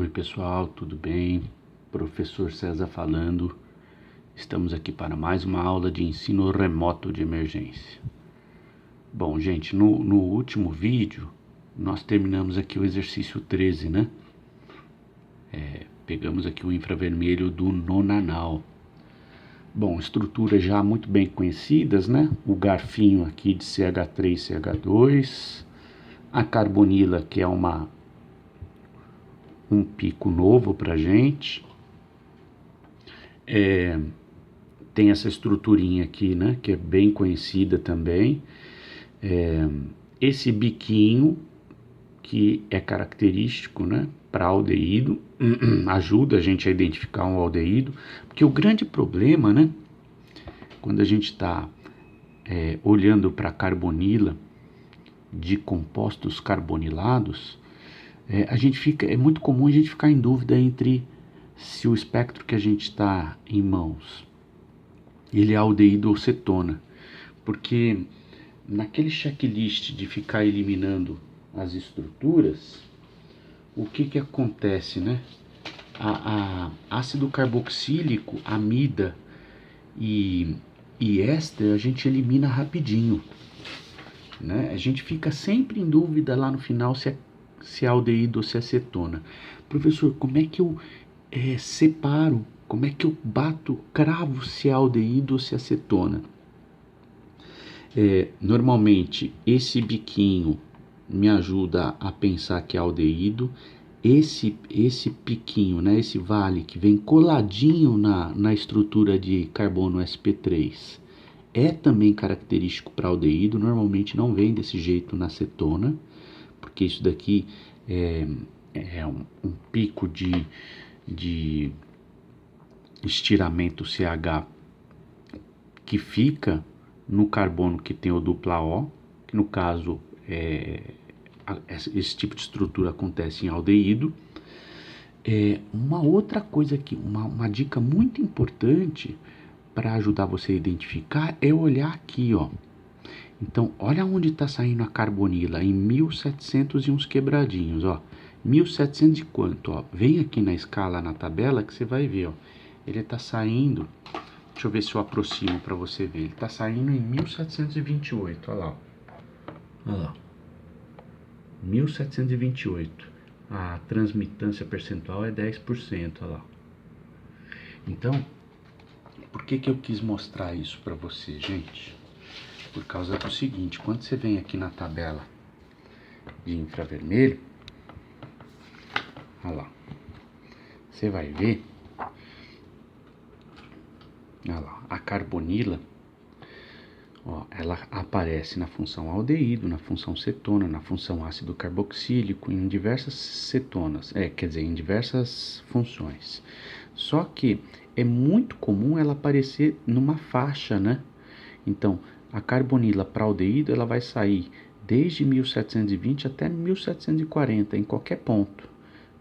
Oi pessoal, tudo bem? Professor César falando. Estamos aqui para mais uma aula de ensino remoto de emergência. Bom, gente, no último vídeo nós terminamos aqui o exercício 13, né? Pegamos aqui o infravermelho do nonanal. Bom, estruturas já muito bem conhecidas, né? O garfinho aqui de CH3, CH2, a carbonila, que é um pico novo pra gente. Tem essa estruturinha aqui, né, que é bem conhecida também. Esse biquinho, que é característico, né, para aldeído, ajuda a gente a identificar um aldeído, porque o grande problema, né, quando a gente está olhando para a carbonila de compostos carbonilados, é muito comum a gente ficar em dúvida entre se o espectro que a gente está em mãos, ele é aldeído ou cetona, porque naquele checklist de ficar eliminando as estruturas, o que acontece, né? A ácido carboxílico, amida e éster a gente elimina rapidinho, né? A gente fica sempre em dúvida lá no final se é aldeído ou se é cetona. Professor, como é que eu separo, como é que eu cravo se é aldeído ou se é cetona? Normalmente esse biquinho me ajuda a pensar que é aldeído. Esse piquinho, né, esse vale que vem coladinho na estrutura de carbono sp3 é também característico para aldeído. Normalmente não vem desse jeito na cetona, porque isso daqui é um pico de estiramento CH que fica no carbono que tem o dupla O, que no caso esse tipo de estrutura acontece em aldeído. Uma outra coisa aqui, uma dica muito importante para ajudar você a identificar é olhar aqui, ó. Então, olha onde está saindo a carbonila, em 1700 e uns quebradinhos, ó. 1700 e quanto, ó. Vem aqui na escala, na tabela, que você vai ver, ó. Ele está saindo, deixa eu ver se eu aproximo para você ver. Ele está saindo em 1728, olha lá. Olha lá. 1728. A transmitância percentual é 10%, olha lá. Então, por que eu quis mostrar isso para você, gente? Por causa do seguinte, quando você vem aqui na tabela de infravermelho, olha lá, você vai ver, olha lá, a carbonila, ó, ela aparece na função aldeído, na função cetona, na função ácido carboxílico, em diversas cetonas, em diversas funções. Só que é muito comum ela aparecer numa faixa, né? Então, a carbonila para aldeído, ela vai sair desde 1720 até 1740, em qualquer ponto,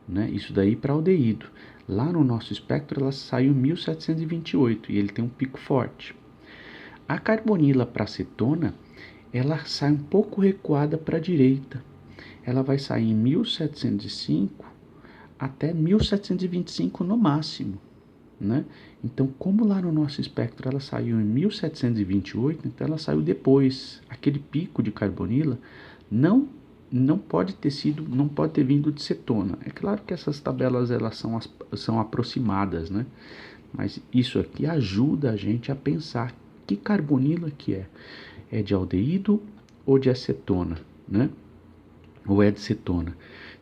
né? Isso daí para aldeído. Lá no nosso espectro, ela saiu em 1728 e ele tem um pico forte. A carbonila para cetona, ela sai um pouco recuada para a direita. Ela vai sair em 1705 até 1725 no máximo, né? Então, como lá no nosso espectro ela saiu em 1728, então ela saiu depois. Aquele pico de carbonila não pode ter vindo de cetona. É claro que essas tabelas elas são aproximadas, né? Mas isso aqui ajuda a gente a pensar que carbonila que é. É de aldeído ou de acetona, né? Ou é de cetona.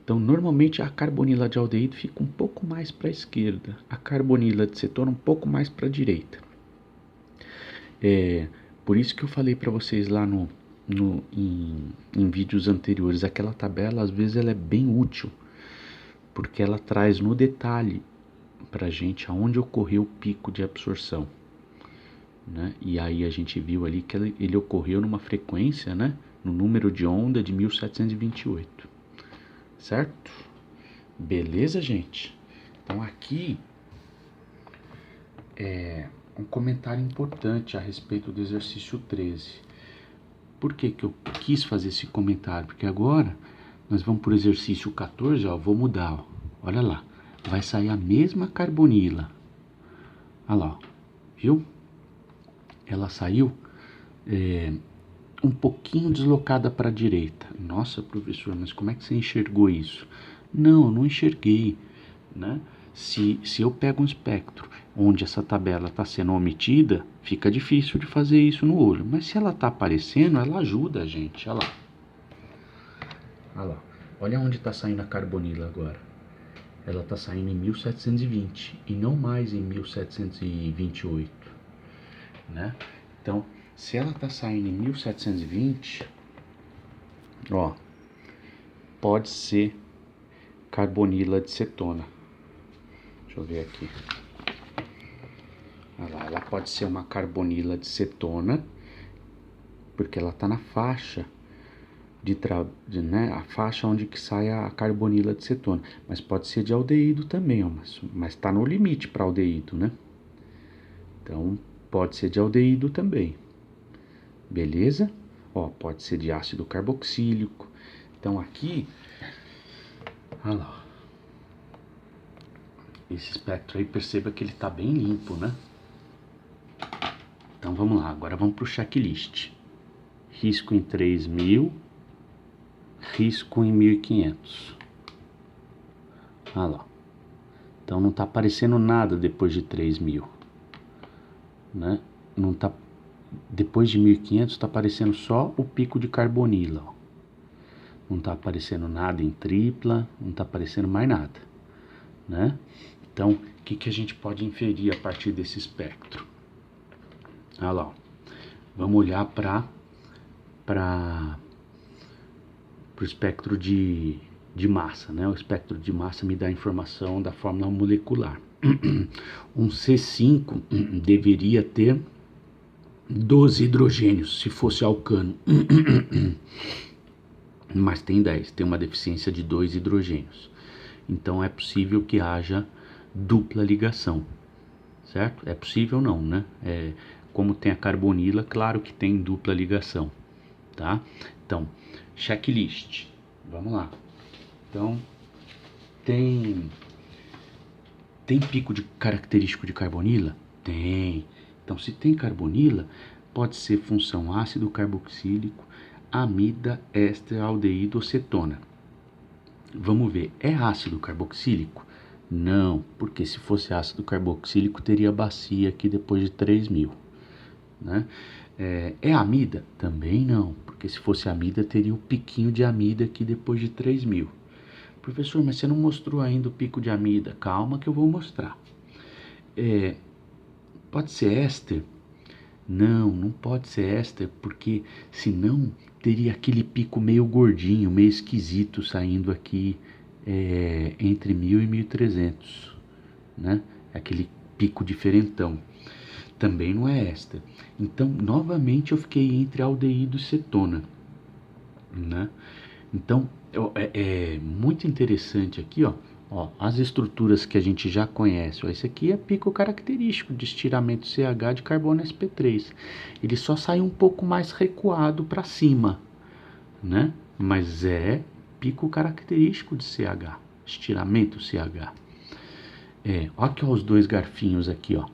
Então, normalmente a carbonila de aldeído fica um pouco mais para a esquerda, a carbonila de cetona um pouco mais para a direita. Por isso que eu falei para vocês lá em vídeos anteriores, aquela tabela às vezes ela é bem útil, porque ela traz no detalhe para a gente aonde ocorreu o pico de absorção, né? E aí a gente viu ali que ele ocorreu numa frequência, né, no número de onda de 1728. Certo? Beleza, gente? Então aqui é um comentário importante a respeito do exercício 13. Por que eu quis fazer esse comentário? Porque agora nós vamos para o exercício 14, ó, vou mudar, ó. olha lá, vai sair a mesma carbonila. Olha lá, ó, viu? Ela saiu um pouquinho deslocada para a direita. Nossa, professor, mas como é que você enxergou isso? Não, eu não enxerguei, né? Se eu pego um espectro onde essa tabela está sendo omitida, fica difícil de fazer isso no olho. Mas se ela está aparecendo, ela ajuda a gente. Olha lá. Olha lá. Olha onde está saindo a carbonila agora. Ela está saindo em 1720 e não mais em 1728, né? Então, se ela está saindo em 1720, ó, pode ser carbonila de cetona. Deixa eu ver aqui. Olha lá, ela pode ser uma carbonila de cetona, porque ela está na faixa né, a faixa onde que sai a carbonila de cetona. Mas pode ser de aldeído também, ó, mas está no limite para aldeído, né? Então, pode ser de aldeído também. Beleza? Ó, pode ser de ácido carboxílico. Então, aqui, olha lá, esse espectro aí, perceba que ele está bem limpo, né? Então, vamos lá. Agora vamos para o checklist. Risco em 3.000. Risco em 1.500. Olha lá. Então não está aparecendo nada depois de 3.000, né? Não tá, depois de 1.500 está aparecendo só o pico de carbonila. Ó. Não está aparecendo nada em tripla, não está aparecendo mais nada, né? Então, o que a gente pode inferir a partir desse espectro? Olha lá. Ó. Vamos olhar para o espectro de massa, né? O espectro de massa me dá a informação da fórmula molecular. Um C5 deveria ter 12 hidrogênios, se fosse alcano. Mas tem 10, tem uma deficiência de 2 hidrogênios. Então é possível que haja dupla ligação, certo? É possível não, né? Como tem a carbonila, claro que tem dupla ligação, tá? Então, checklist. Vamos lá. Então, tem pico de característico de carbonila? Tem. Então, se tem carbonila, pode ser função ácido carboxílico, amida, éster, aldeído ou cetona. Vamos ver, é ácido carboxílico? Não, porque se fosse ácido carboxílico, teria bacia aqui depois de 3.000, né? É amida? Também não, porque se fosse amida, teria o piquinho de amida aqui depois de 3.000. Professor, mas você não mostrou ainda o pico de amida. Calma que eu vou mostrar. Pode ser éster? Não, não pode ser éster, porque senão teria aquele pico meio gordinho, meio esquisito saindo aqui entre 1.000 e 1.300, né? Aquele pico diferentão. Também não é éster. Então, novamente, eu fiquei entre aldeído e cetona, né? Então, é muito interessante aqui, ó, as estruturas que a gente já conhece. Ó, esse aqui é pico característico de estiramento CH de carbono sp3. Ele só sai um pouco mais recuado para cima, né? Mas é pico característico de CH, estiramento CH. Olha aqui ó, os dois garfinhos aqui, ó,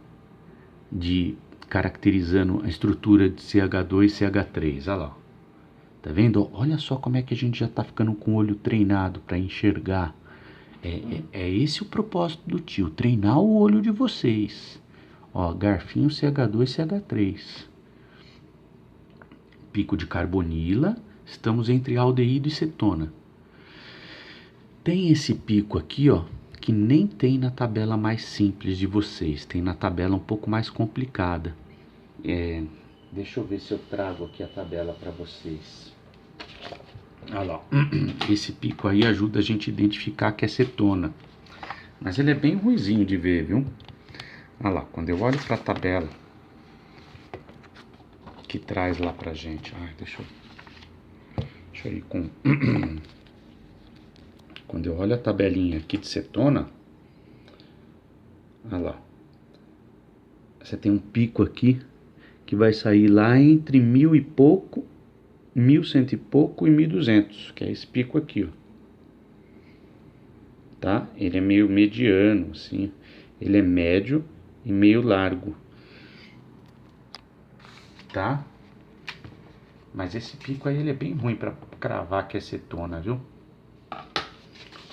de caracterizando a estrutura de CH2 e CH3. Olha lá. Tá vendo? Olha só como é que a gente já tá ficando com o olho treinado para enxergar. É esse o propósito do tio, treinar o olho de vocês. Ó, garfinho CH2 CH3. Pico de carbonila, estamos entre aldeído e cetona. Tem esse pico aqui, ó, que nem tem na tabela mais simples de vocês, tem na tabela um pouco mais complicada. Deixa eu ver se eu trago aqui a tabela para vocês. Olha lá, esse pico aí ajuda a gente a identificar que é cetona. Mas ele é bem ruizinho de ver, viu? Olha lá, quando eu olho para a tabela que traz lá pra gente. Deixa eu ir com... Quando eu olho a tabelinha aqui de cetona, olha lá. Você tem um pico aqui que vai sair lá entre 1.000 e pouco, 1.100 e pouco e 1.200, que é esse pico aqui, ó. tá? Ele é meio mediano, assim. Ele é médio e meio largo, tá? Mas esse pico aí, ele é bem ruim para cravar que é cetona, viu?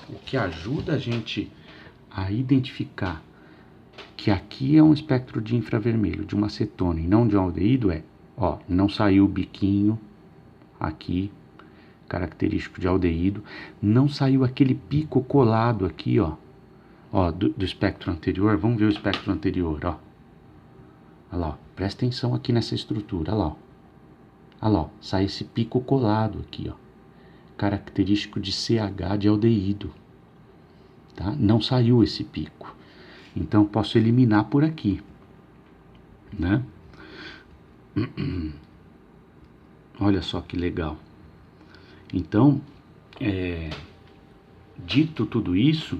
O que ajuda a gente a identificar que aqui é um espectro de infravermelho, de uma cetona e não de um aldeído ó, não saiu o biquinho aqui, característico de aldeído, não saiu aquele pico colado aqui, ó, do espectro anterior. Vamos ver o espectro anterior, ó. Olha lá, ó. Presta atenção aqui nessa estrutura, olha lá, ó. Olha lá, ó. Sai esse pico colado aqui, ó, característico de CH de aldeído, tá? Não saiu esse pico, então posso eliminar por aqui, né? Olha só que legal. Então, dito tudo isso,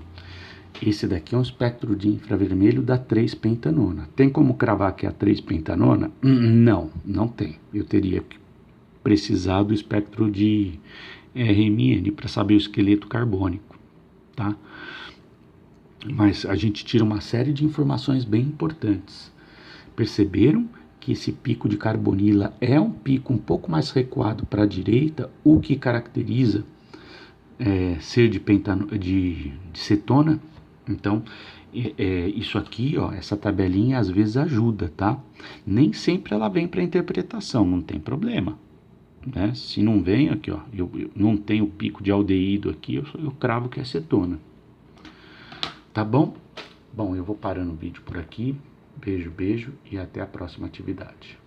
esse daqui é um espectro de infravermelho da 3-pentanona. Tem como cravar que é a 3-pentanona? Não, não tem. Eu teria que precisar do espectro de RMN para saber o esqueleto carbônico, tá? Mas a gente tira uma série de informações bem importantes. Perceberam que esse pico de carbonila é um pico um pouco mais recuado para a direita, o que caracteriza ser de cetona? Então, isso aqui, ó, essa tabelinha às vezes ajuda, tá? Nem sempre ela vem para interpretação, não tem problema, né? Se não vem aqui, ó, eu não tenho pico de aldeído aqui, eu cravo que é cetona. Tá bom? Bom, eu vou parando o vídeo por aqui. Beijo, beijo e até a próxima atividade.